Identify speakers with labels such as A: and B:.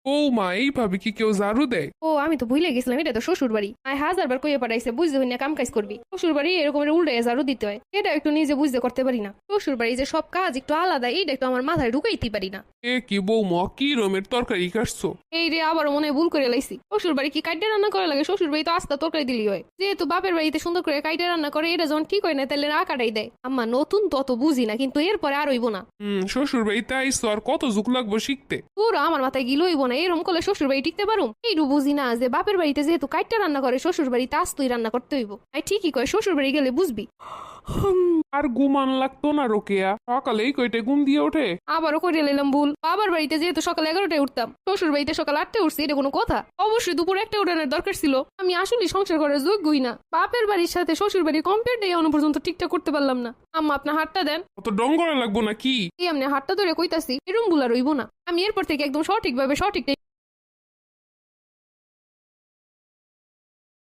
A: বৌমা এইভাবে কি কেউ ঝাড়ু দেয়?
B: ও আমি তো ভুলে গেছিলাম, এটা তো শ্বশুর বাড়ি। আয় হাজারবার কইয়া পাঠাইছে বুঝতে হই না কাম কাজ করবি। শ্বশুর বাড়ি এরকম উল্টে ঝাড়ু দিতে হয়, এটা একটু নিজে বুঝতে করতে পারি না। শ্বশুর বাড়ি যে সব কাজ একটু আলাদা, এইটা একটু আমার মাথায় ঢুকাইতে পারি না।
A: এ কি বৌমা, কি রমের তরকারি কাটছো?
B: এই রে আবার মনে হয় ভুল করে লাইছি। শ্বশুর বাড়ি কি কাইটে রান্না করা লাগে? শ্বশুর বাড়ি তো আস্তা তরকারি দিলি হয়। যেহেতু বাপের বাড়িতে সুন্দর করে কাইটে রান্না করে, এটা যখন ঠিক হয় না তাহলে কাটাই দেয়। আম্মা নতুন তত বুঝি না, কিন্তু এরপরে আর হইব না।
A: শ্বশুর বাড়িতে আইসো, আর কত যুগ লাগবো শিখতে?
B: পুরো আমার মাথায় গিলো হইব না, এরকম করলে শ্বশুর বাড়ি টিকতে পারুম? এইটু বুঝি না যে বাপের বাড়িতে যেহেতু কাইটটা রান্না করে, শ্বশুর বাড়িতে আস্তই রান্না করতে হইব। আই ঠিকই কয়, শ্বশুর বাড়ি গেলে বুঝবি।
A: আর ঘুমান লাগতো না রোকেয়া? সকালেই কয়টা ঘুম দিয়ে ওঠে?
B: আবারও করে নিলাম ভুল। বাবার বাড়িতে যেহেতু সকাল 11টায় উঠতাম, শ্বশুর বাড়িতে সকাল 8টায় উঠছি, এটা কোনো কথা? অবশ্যই দুপুর 1টায় উঠানোর দরকার ছিল। আমি আসলে সংসার করার যোগ্যই না। বাপের বাড়ির সাথে শ্বশুর বাড়ির কম্পেয়ার দিয়ে এখনো পর্যন্ত ঠিকঠাক করতে পারলাম না। আম্মা আপনার হাতটা দেন।
A: অত ডং করা লাগবো না কি?
B: এই আপনি হাতটা ধরে কইতাছি, এরম ভুল আর রইব না। আমি এরপর থেকে একদম সঠিকভাবে সঠিক